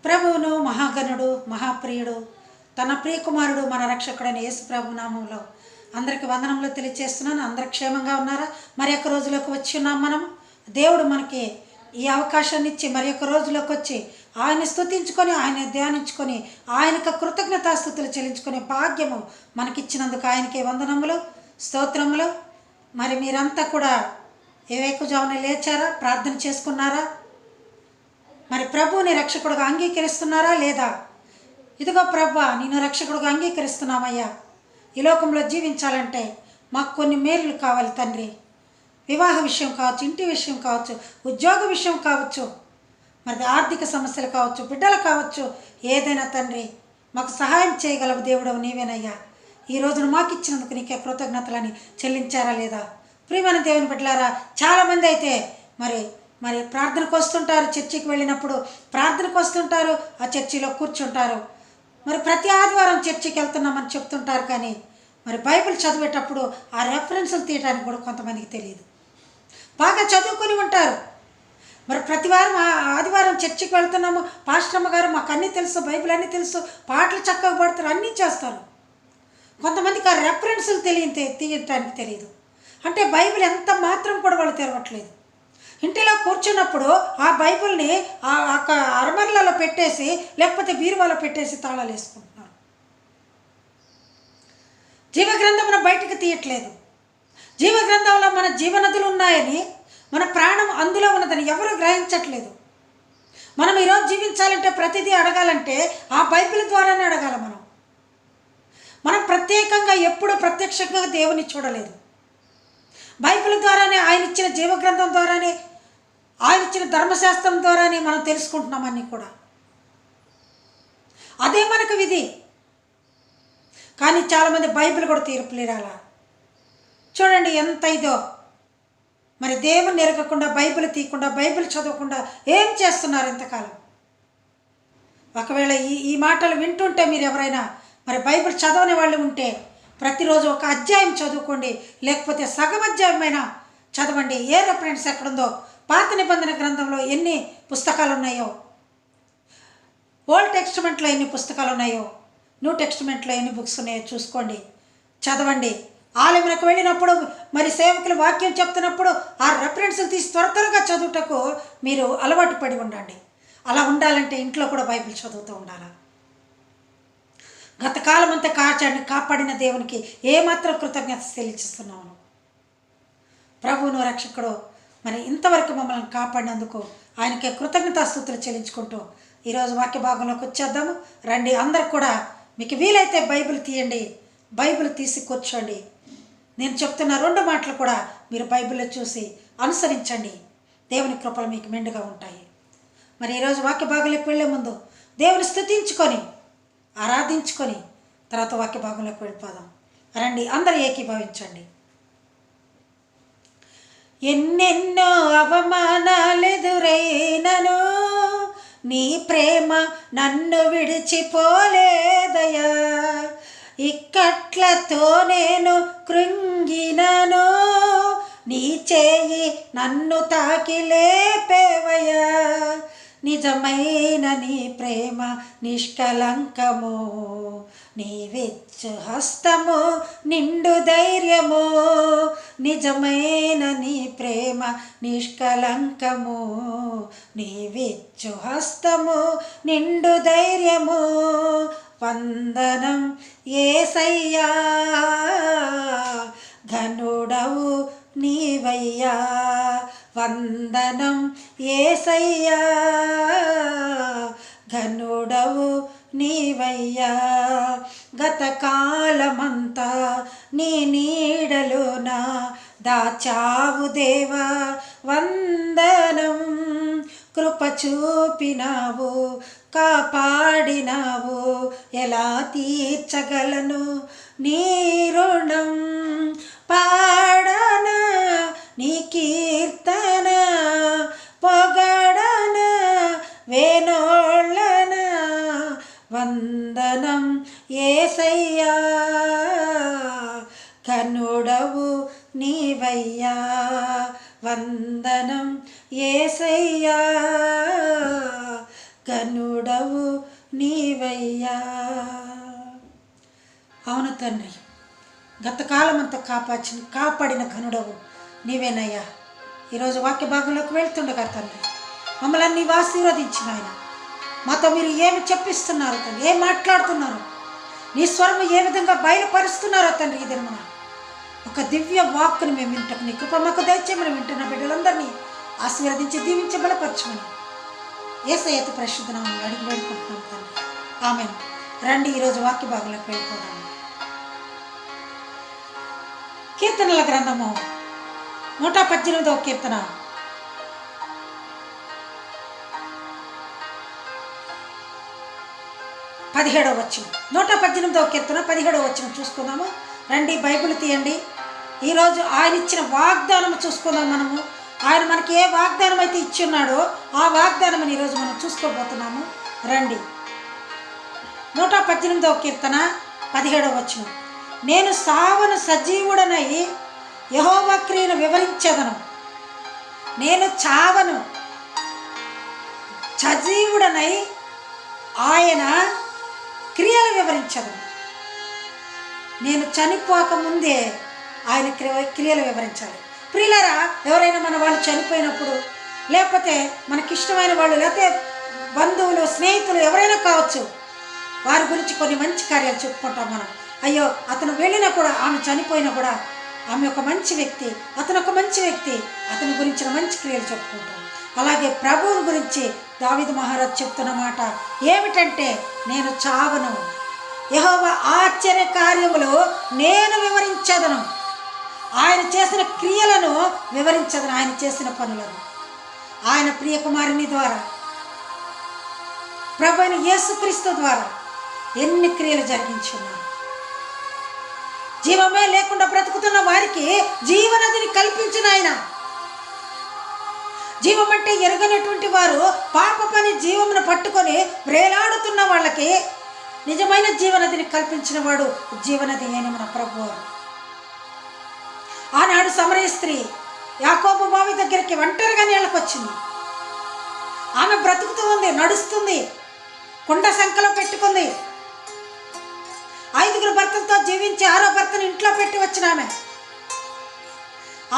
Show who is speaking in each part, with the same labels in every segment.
Speaker 1: ప్రభువును మహాగణుడు మహాప్రియుడు తన ప్రియకుమారుడు మన రక్షకుడైన యేసు ప్రభు నామంలో అందరికి వందనములు తెలియజేస్తున్నాను. అందరు క్షేమంగా ఉన్నారా? మరి ఒక్క రోజులోకి వచ్చి ఉన్నాం. మనం దేవుడు మనకి ఈ అవకాశాన్ని ఇచ్చి మరి ఒక్క రోజులోకి వచ్చి ఆయన స్తుతించుకొని ఆయన ధ్యానించుకొని ఆయనకు కృతజ్ఞతాస్తుతులు చెల్లించుకునే భాగ్యము మనకిచ్చినందుకు ఆయనకే వందనములు స్తోత్రములు. మరి మీరంతా కూడా ఏవేకుజామున లేచారా? ప్రార్థన చేసుకున్నారా? మరి ప్రభువుని రక్షకుడుగా అంగీకరిస్తున్నారా లేదా? ఇదిగో ప్రభా, నేను రక్షకుడుగా అంగీకరిస్తున్నామయ్యా. ఈ లోకంలో జీవించాలంటే మాకు కొన్ని మేలులు కావాలి తండ్రి. వివాహ విషయం కావచ్చు, ఇంటి విషయం కావచ్చు, ఉద్యోగ విషయం కావచ్చు, మరి ఆర్థిక సమస్యలు కావచ్చు, బిడ్డలు కావచ్చు, ఏదైనా తండ్రి మాకు సహాయం చేయగలవు దేవుడవు నీవేనయ్యా. ఈ రోజున మాకు ఇచ్చినందుకు నీకే కృతజ్ఞతలని చెల్లించారా లేదా? ప్రియమైన దేవుని బిడ్డలారా, చాలామంది అయితే మరి మరి ప్రార్థనకు వస్తుంటారు, చర్చికి వెళ్ళినప్పుడు ప్రార్థనకు వస్తుంటారు, ఆ చర్చిలో కూర్చుంటారు. మరి ప్రతి ఆదివారం చర్చికి వెళ్తున్నామని చెప్తుంటారు, కానీ మరి బైబిల్ చదివేటప్పుడు ఆ రెఫరెన్సులు తీయడానికి కూడా కొంతమందికి తెలియదు. బాగా చదువుకొని ఉంటారు, మరి ప్రతి వారం ఆదివారం చర్చికి వెళ్తున్నాము, పాస్టమ్మ గారు మాకు అన్నీ తెలుసు, బైబిల్ అన్నీ తెలుసు, పాటలు చక్కగా పడతారు, అన్నీ చేస్తారు. కొంతమందికి ఆ రెఫరెన్సులు తీయటానికి తెలియదు. అంటే బైబిల్ ఎంత మాత్రం కూడా వాళ్ళు తెరవట్లేదు. ఇంటిలో కూర్చున్నప్పుడు ఆ బైబిల్ని ఆ అరమరలలో పెట్టేసి లేకపోతే బీరువాలో పెట్టేసి తాళాలు వేసుకుంటున్నారు. జీవగ్రంథమును బయటకు తీయట్లేదు. జీవగ్రంథంలో మన జీవనదులు ఉన్నాయని, మన ప్రాణం అందులో ఉన్నదని ఎవరు గ్రహించట్లేదు. మనం ఈరోజు జీవించాలంటే, ప్రతిదీ అడగాలంటే ఆ బైబిల్ ద్వారానే అడగాలి. మనం ప్రత్యేకంగా ఎప్పుడు ప్రత్యక్షంగా దేవుని చూడలేదు. బైబిల్ ద్వారానే, ఆయన ఇచ్చిన జీవగ్రంథం ద్వారానే, ఆయన ఇచ్చిన ధర్మశాస్త్రం ద్వారానే మనం తెలుసుకుంటున్నాం అన్నీ కూడా. అదే మనకు విధి. కానీ చాలామంది బైబిల్ కూడా తీర్పులేరాలా. చూడండి ఎంత ఇదో. మరి దేవుని ఎరగకుండా, బైబిల్ తీయకుండా, బైబిల్ చదవకుండా ఏం చేస్తున్నారు ఇంతకాలం? ఒకవేళ ఈ మాటలు వింటుంటే మీరు ఎవరైనా మరి బైబిల్ చదవని వాళ్ళు ఉంటే ప్రతిరోజు ఒక అధ్యాయం చదువుకోండి, లేకపోతే సగం అధ్యాయమైనా చదవండి. ఏ రెఫరెన్స్ ఎక్కడుందో, పాత నిబంధన గ్రంథంలో ఎన్ని పుస్తకాలు ఉన్నాయో, ఓల్డ్ టెక్స్ట్మెంట్లో ఎన్ని పుస్తకాలు ఉన్నాయో, న్యూ టెక్స్ట్మెంట్లో ఎన్ని బుక్స్ ఉన్నాయో చూసుకోండి, చదవండి. ఆలయంలోకి వెళ్ళినప్పుడు మరి సేవకులు వాక్యం చెప్తున్నప్పుడు ఆ రెఫరెన్స్లు తీసి త్వరగా చదువుటకు మీరు అలవాటు పడి ఉండండి. అలా ఉండాలంటే ఇంట్లో కూడా బైబిల్ చదువుతూ ఉండాలి. గత కాలం అంతా కాపాడిన దేవునికి ఏమాత్రం కృతజ్ఞత చెల్లిస్తున్నాను. ప్రభువును రక్షకుడు మరి ఇంతవరకు మమ్మల్ని కాపాడినందుకు ఆయనకే కృతజ్ఞతాస్తుతులు చెల్లించుకుంటూ ఈరోజు వాక్య భాగంలోకి వచ్చేద్దాము. రండి, అందరు కూడా మీకు వీలైతే బైబిల్ తీయండి, బైబిల్ తీసి కూర్చోండి. నేను చెప్తున్న 2 మాటలు కూడా మీరు బైబిల్లో చూసి అనుసరించండి. దేవుని కృపలు మీకు మెండుగా ఉంటాయి. మరి ఈరోజు వాక్య భాగంలోకి వెళ్ళే ముందు దేవుని స్తుతించుకొని ఆరాధించుకొని తర్వాత వాక్య భాగంలోకి వెళ్ళిపోదాం. రండి, అందరూ ఏకీభవించండి. ఎన్నెన్నో అవమానాలెదురైనను నీ ప్రేమ నన్ను విడిచిపోలేదయా. ఇక్కట్లతో నేను కృంగినను, నీ చేయి నన్ను తాకి లేపేవయా. నిజమైన నీ ప్రేమ నిష్కలంకము, నీవిచ్చు హస్తము నిండు ధైర్యము. నిజమైన నీ ప్రేమ నిష్కలంకము, నీవిచ్చు హస్తము నిండు ధైర్యము. వందనం యేసయ్యా, ఘనుడవు నీవయ్యా. వందనం యేసయ్యా, ఘనుడవు నీవయ్యా. గతకాలమంతా నీ నీడలోన దాచావు దేవా, వందనం. కృప చూపినావు, కాపాడినావు, ఎలా తీర్చగలను నీ రుణం. పాడనా నీ కీర్తన, పొగడన వేనోళ్ళన. వందనం యేసయ్యా, ఘనుడవు నీవయ్యా. వందనం యేసయ్యా, గనుడవు నీవయ్యా. అవును తండ్రి, గతకాలం అంతా కాపాడిన ఘనుడవు నీవేనయ్యా. ఈరోజు వాక్య భాగంలోకి వెళ్తుండగా తండ్రి మమ్మల్ని నీవు ఆశీర్వదించిన ఆయన, మాతో మీరు ఏమి చెప్పిస్తున్నారు తండ్రి, ఏం మాట్లాడుతున్నారు, నీ స్వరం ఏ విధంగా బయలుపరుస్తున్నారో తండ్రి, ఈ దినమున ఒక దివ్య వాక్కుని మేము వింటకు నీ కృప మాకు దయచేయమని వింటున్న బిడ్డలందరినీ ఆశీర్వదించి దీవించి బలపరచమని యేసయ్య పరిశుద్ధ నామములో అడిగి వేడుకుంటున్నాం తండ్రి, ఆమేన్. రండి ఈరోజు వాక్య భాగంలోకి వెళ్ళిపోదాము. కీర్తనల గ్రంథము 118వ కీర్తన 17వ వచనం. 118వ కీర్తన 17వ వచనం చూసుకుందాము. రండి, బైబిల్ తీయండి. ఈరోజు ఆయన ఇచ్చిన వాగ్దానం చూసుకుందాం. మనము ఆయన మనకి ఏ వాగ్దానం అయితే ఇచ్చున్నాడో ఆ వాగ్దానం ఈరోజు మనం చూసుకోబోతున్నాము. రండి, 118వ కీర్తన 17వ వచనం. నేను సావను సజీవుడనై యెహోవా క్రియను వివరించెదను. నేను చావను సజీవుడనై ఆయన క్రియలు వివరించదను. నేను చనిపోక ముందే ఆయన క్రియలు వివరించాలి. ప్రియులారా, ఎవరైనా మన వాళ్ళు చనిపోయినప్పుడు, లేకపోతే మనకిష్టమైన వాళ్ళు, లేకపోతే బంధువులు, స్నేహితులు ఎవరైనా కావచ్చు, వారి గురించి కొన్ని మంచి కార్యాలు చెప్పుకుంటాం మనం. అయ్యో, అతను వెళ్ళినా కూడా, ఆమె చనిపోయినా కూడా ఆమె ఒక మంచి వ్యక్తి, అతను ఒక మంచి వ్యక్తి, అతని గురించిన మంచి క్రియలు చెప్పుకుంటాం. అలాగే ప్రభువుని గురించి దావీదు మహారాజు చెప్తున్న మాట ఏమిటంటే, నేను చావను, యెహోవా ఆశ్చర్య కార్యములు నేను వివరించదను. ఆయన చేసిన క్రియలను వివరించదను, ఆయన చేసిన పనులను. ఆయన ప్రియకుమారుని ద్వారా, ప్రభువైన యేసుక్రీస్తు ద్వారా ఎన్ని క్రియలు జరిగించున్నాడు. జీవమే లేకుండా బ్రతుకుతున్న వారికి జీవనదిని కల్పించిన ఆయన, జీవం అంటే ఎరుగనటువంటి వారు పాప పని జీవమును పట్టుకొని వేలాడుతున్న వాళ్ళకి నిజమైన జీవనదిని కల్పించిన వాడు జీవనది అయిన మన ప్రభువు. ఆనాడు సమరయ స్త్రీ యాకోబు బావి దగ్గరికి ఒంటరిగా నీళ్ళకి వచ్చింది. ఆమె బ్రతుకుతూ ఉంది, నడుస్తుంది, కుండ సంకలో పెట్టుకుంది. 5 భర్తలతో జీవించి 6వ భర్తను ఇంట్లో పెట్టి వచ్చిన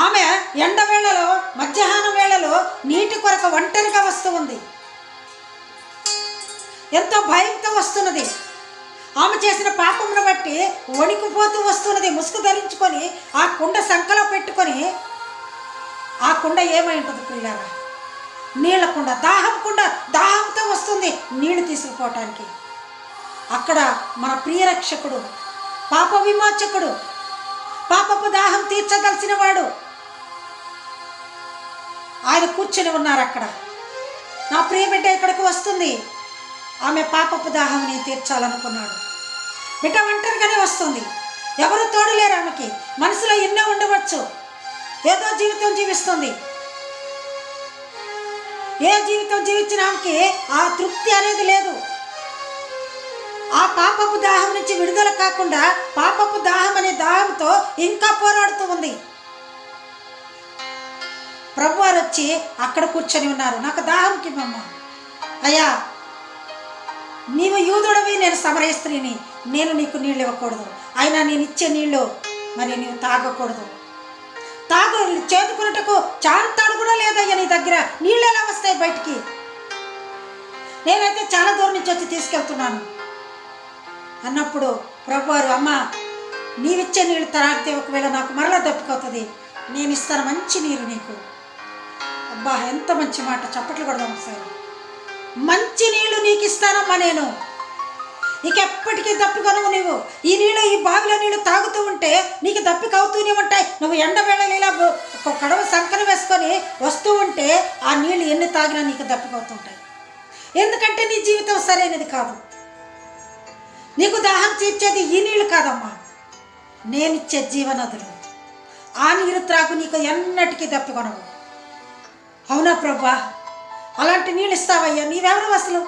Speaker 1: ఆమె ఎండ వేళలో, మధ్యాహ్నం వేళలో నీటి కొరకు ఒంటరిగా వస్తూ ఉంది. ఎంతో భయంతో వస్తున్నది. ఆమె చేసిన పాపమును బట్టి వణికిపోతూ వస్తున్నది. ముసుగు ధరించుకొని ఆ కుండ సంకలో పెట్టుకొని, ఆ కుండ ఏమై ఉంటుంది ప్రియులారా? నీళ్ళ కుండ, దాహం కుండ. దాహంతో వస్తుంది నీళ్లు తీసుకుపోవటానికి. అక్కడ మన ప్రియరక్షకుడు, పాప విమోచకుడు, పాపపు దాహం తీర్చదలసిన వాడు ఆయన కూర్చొని ఉన్నారు అక్కడ. నా ప్రియ బిడ్డ ఇక్కడికి వస్తుంది, ఆమె పాపపు దాహంని తీర్చాలనుకున్నాడు. బిడ్డ ఒంటరిగానే వస్తుంది, ఎవరు తోడు లేరు ఆమెకి. మనసులో ఎన్నో ఉండవచ్చు, ఏదో జీవితం జీవిస్తుంది. ఏ జీవితం జీవించిన ఆమెకి ఆ తృప్తి అనేది లేదు. ఆ పాపపు దాహం నుంచి విడుదల కాకుండా పాపపు దాహం అనే దాహంతో ఇంకా పోరాడుతూ ఉంది. ప్రభువారు వచ్చి అక్కడ కూర్చొని ఉన్నారు. నాకు దాహంకి మమ్మ, అయ్యా నీవు యూదుడివి, నేను సమరయ స్త్రీని, నేను నీకు నీళ్ళు ఇవ్వకూడదు, అయినా నేను ఇచ్చే నీళ్ళు మరి నీవు తాగకూడదు. చేతుకున్నట్టుకు చాంతాడు కూడా లేదయ్యా నీ దగ్గర, నీళ్ళు ఎలా వస్తాయి బయటికి? నేనైతే చాలా దూరం నుంచి వచ్చి తీసుకెళ్తున్నాను అన్నప్పుడు ప్రభువారు, అమ్మ నీవిచ్చే నీళ్ళు తాగితే ఒకవేళ నాకు మరలా దప్పికవుతుంది, నేను ఇస్తాను మంచి నీరు నీకు. అబ్బా, ఎంత మంచి మాట! చప్పట్లు కొడదాం ఒకసారి. మంచి నీళ్లు నీకు ఇస్తానమ్మా నేను, నీకు ఎప్పటికీ దప్పికొనవు. నువ్వు ఈ నీళ్ళు, ఈ బావిలో నీళ్ళు తాగుతూ ఉంటే నీకు దప్పిక అవుతూనే ఉంటాయి. నువ్వు ఎండవేళలు ఇలా కడవ సంకన వేసుకొని వస్తూ ఉంటే ఆ నీళ్ళు ఎన్ని తాగినా నీకు దప్పికవుతుంటాయి. ఎందుకంటే నీ జీవితం సరైనది కాదు. నీకు దాహం తీర్చేది ఈ నీళ్ళు కాదమ్మా, నేనిచ్చే జీవనదులు. ఆ నీరు త్రాగు, నీకు ఎన్నటికీ దప్పికొనవు. అవునా ప్రభా, అలాంటి నీళ్ళు ఇస్తావయ్యా? నీవెవరు అసలు?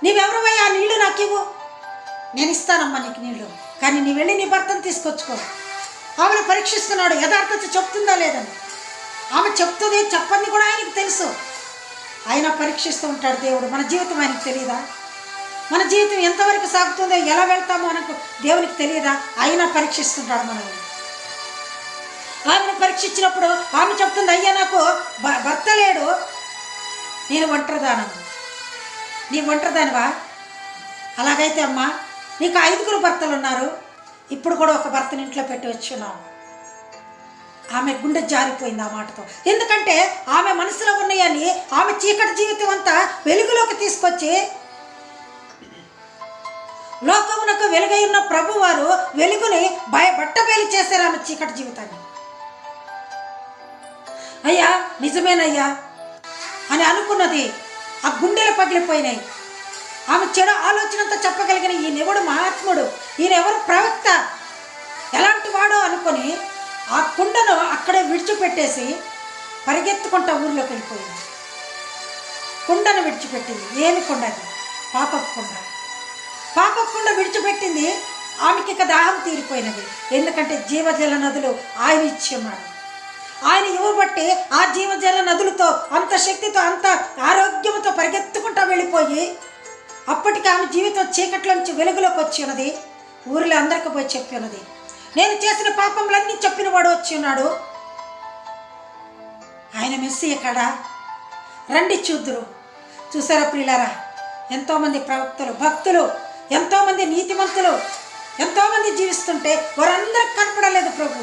Speaker 1: నీవెవరవయ్యా? ఆ నీళ్ళు నాకు ఇవ్వు, నేను ఇస్తానమ్మా నీకు నీళ్ళు. కానీ నీ వెళ్ళి నీ భర్తను తీసుకొచ్చుకో. ఆమెను పరీక్షిస్తున్నాడు, యథార్థత చెప్తుందా లేదని. ఆమె చెప్తుంది, చెప్పని కూడా ఆయనకు తెలుసు. ఆయన పరీక్షిస్తూ ఉంటాడు దేవుడు. మన జీవితం ఆయనకు తెలియదా? మన జీవితం ఎంతవరకు సాగుతుందో, ఎలా వెళ్తామో మనకు దేవునికి తెలియదా? ఆయన పరీక్షిస్తుంటాడు మనల్ని. ఆమెను పరీక్షించినప్పుడు ఆమె చెప్తుంది, అయ్యా నాకు భర్త లేడు, నేను ఒంటరిదానను. నీ ఒంటరిదానివా? అలాగైతే అమ్మా, నీకు 5 భర్తలు ఉన్నారు, ఇప్పుడు కూడా ఒక భర్తని ఇంట్లో పెట్టి వచ్చున్నావు. ఆమె గుండె జారిపోయింది ఆ మాటతో. ఎందుకంటే ఆమె మనసులో ఉన్నాయని ఆమె చీకటి జీవితం అంతా వెలుగులోకి తీసుకొచ్చి, లోకమునకు వెలుగై ఉన్న ప్రభు వారు వెలుగుని బట్టబయలు చేశారు ఆమె చీకటి జీవితాన్ని. అయ్యా నిజమేనయ్యా అని అనుకున్నది ఆ గుండెలు పగిలిపోయినాయి. ఆమె చెడు ఆలోచనతో చెప్పగలిగిన ఈయనెవడు మహాత్ముడు, ఈయనెవరు ప్రవక్త, ఎలాంటి వాడో అనుకొని ఆ కుండను అక్కడే విడిచిపెట్టేసి పరిగెత్తుకుంటా ఊర్లోకి వెళ్ళిపోయింది. కుండను విడిచిపెట్టింది. ఏమి కుండ అది? పాపపు కుండ. పాపపు కుండ విడిచిపెట్టింది. ఆమెకి ఇక దాహం తీరిపోయినది. ఎందుకంటే జీవజల నదులు ఆయన ఇచ్చి ఉన్నాడు. ఆయన ఇవ్వబట్టి ఆ జీవజల నదులతో అంత శక్తితో అంత ఆరోగ్యంతో పరిగెత్తుకుంటా వెళ్ళిపోయి అప్పటికి ఆమె జీవితం చీకట్ల నుంచి వెలుగులోకి వచ్చి ఉన్నది. ఊరిలో అందరికి పోయి చెప్పి ఉన్నది, నేను చేసిన పాపములన్నీ చెప్పిన వాడు వచ్చి ఉన్నాడు, ఆయన మెస్సియ కాడా, రండి చూద్దురు. చూసారా ప్రియులారా, ఎంతోమంది ప్రవక్తలు, భక్తులు, ఎంతోమంది నీతిమంతులు, ఎంతోమంది జీవిస్తుంటే వారందరికి కనపడలేదు ప్రభు.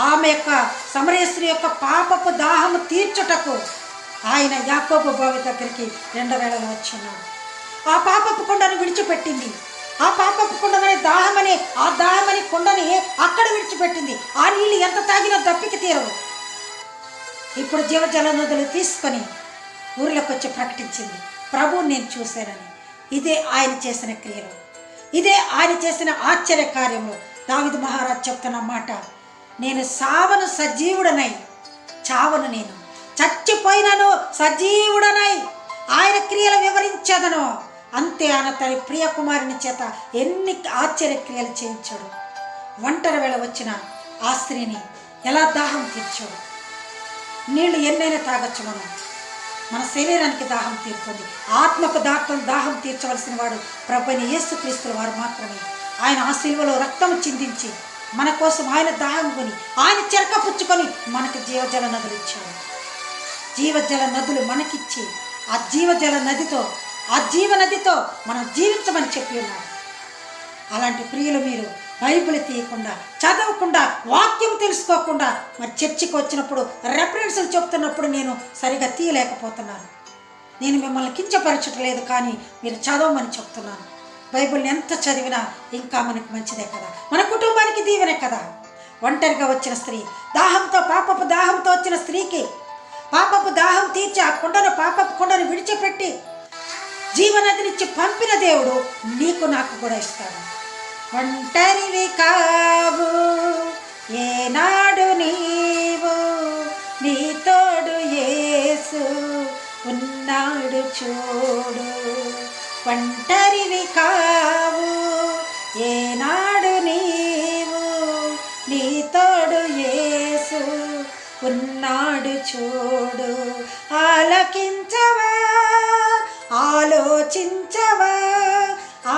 Speaker 1: ఆమె యొక్క సమరయ స్త్రీ యొక్క పాపపు దాహము తీర్చుటకు ఆయన యాకోబు బావి దగ్గరికి 2 వేళలో వచ్చిన్నాడు. ఆ పాపపు కుండను విడిచిపెట్టింది. ఆ పాపపు కుండమని ఆ దాహమని కుండని అక్కడ విడిచిపెట్టింది. ఆ నీళ్ళు ఎంత తాగినా దప్పికి తీరవు. ఇప్పుడు జీవజల నదులు తీసుకొని ఊరిలోకి వచ్చి ప్రకటించింది, ప్రభువు నేను చూశానని. ఇదే ఆయన చేసిన క్రియలు, ఇదే ఆయన చేసిన ఆశ్చర్య కార్యము. దావీదు మహారాజు చెప్తున్న మాట, నేను సావను సజీవుడనై, చావను నేను, చచ్చిపోయినను సజీవుడనై ఆయన క్రియలు వివరించదను. అంతే ఆయన తన ప్రియ కుమారుని చేత ఎన్ని ఆశ్చర్యక్రియలు చేయించాడు. ఒంటరి వేళ వచ్చిన ఆ స్త్రీని ఎలా దాహం తీర్చాడు. నీళ్లు ఎన్నైనా తాగొచ్చు మనం, మన శరీరానికి దాహం తీరుతుంది. ఆత్మకు దాహం తీర్చవలసిన వాడు ప్రభువైన యేసుక్రీస్తు వారు మాత్రమే. ఆయన ఆ శిలువలో రక్తము చిందించి మన కోసం ఆయన దాహం కొని ఆయన చెరక పుచ్చుకొని మనకి జీవజల నదులు ఇచ్చాడు. జీవజల నదులు మనకిచ్చి ఆ జీవజల నదితో, ఆ జీవనదితో మనం జీవించమని చెప్పి ఉన్నాడు. అలాంటి ప్రియులు మీరు బైబిల్ తీయకుండా, చదవకుండా, వాక్యం తెలుసుకోకుండా మరి చర్చికి వచ్చినప్పుడు రెఫరెన్సులు చెప్తున్నప్పుడు నేను సరిగా తీయలేకపోతున్నాను. నేను మిమ్మల్ని కించపరచట్లేదు, కానీ మీరు చదవమని చెప్తున్నాను. బైబిల్ని ఎంత చదివినా ఇంకా మనకు మంచిదే కదా, మన కుటుంబానికి దీవెనే కదా. ఒంటరిగా వచ్చిన స్త్రీ దాహంతో, పాపపు దాహంతో వచ్చిన స్త్రీకి పాపపు దాహం తీర్చి ఆ పాపపు కుండను విడిచిపెట్టి జీవనదినిచ్చి పంపిన దేవుడు నీకు నాకు కూడా ఇస్తాడు. ఒంటరివి కావు ఏనాడు నీవు, నీ తోడు యేసు ఉన్నాడు చూడు. ఒంటరివి కావు ఏనాడు నీవు, నీ తోడు యేసు ఉన్నాడు చూడు. ఆలకించవా, ఆలోచించవా,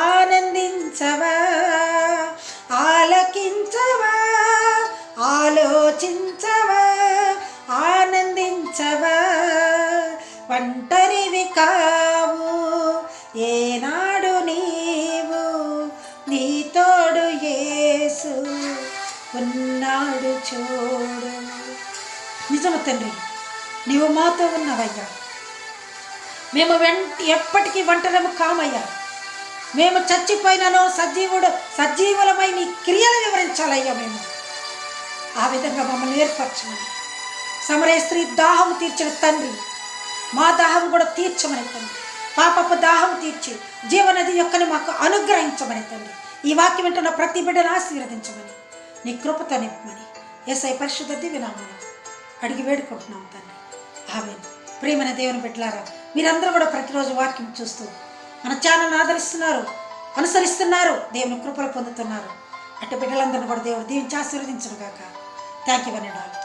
Speaker 1: ఆనందించవా, ఆలకించవా, ఆలోచించవా, ఆనందించవా. ఒంటరివి కావు ఏనాడు నీవు, నీ తోడు యేసు ఉన్నాడు చూడు. నిజము తండ్రి, నీవు మాతో ఉన్నవయ్యా. మేము ఎప్పటికీ ఒంటరము కామయ్యా. మేము చచ్చిపోయినను సజీవులమై నీ క్రియలు వివరించాలయ్యా. మేము ఆ విధంగా మమ్మల్ని ఏర్పరచమని, సమరయ స్త్రీ దాహం తీర్చిన తండ్రి, మా దాహం కూడా తీర్చమని తండ్రి. పాపపు దాహం తీర్చి జీవనది యొక్కని మాకు అనుగ్రహించమని తండ్రి. ఈ వాక్యం వింటున్న ప్రతి బిడ్డను ఆశీర్వదించమని, నీ కృపతో నింపమని యేసయ్య పరిశుద్ధ దివ్యనామమున అడిగి వేడుకుంటున్నాం తండ్రి. ఆమేన్. ప్రియమైన దేవుని బిడ్డలారా, మీరందరూ కూడా ప్రతిరోజు వాక్యం చూస్తూ మన ఛానల్ని ఆదరిస్తున్నారు, అనుసరిస్తున్నారు, దేవుని కృపలు పొందుతున్నారు. అట్టి బిడ్డలందరినీ కూడా దేవుడు దీవించి ఆశీర్వదించును గాక. థ్యాంక్ యూ అన్నాడు.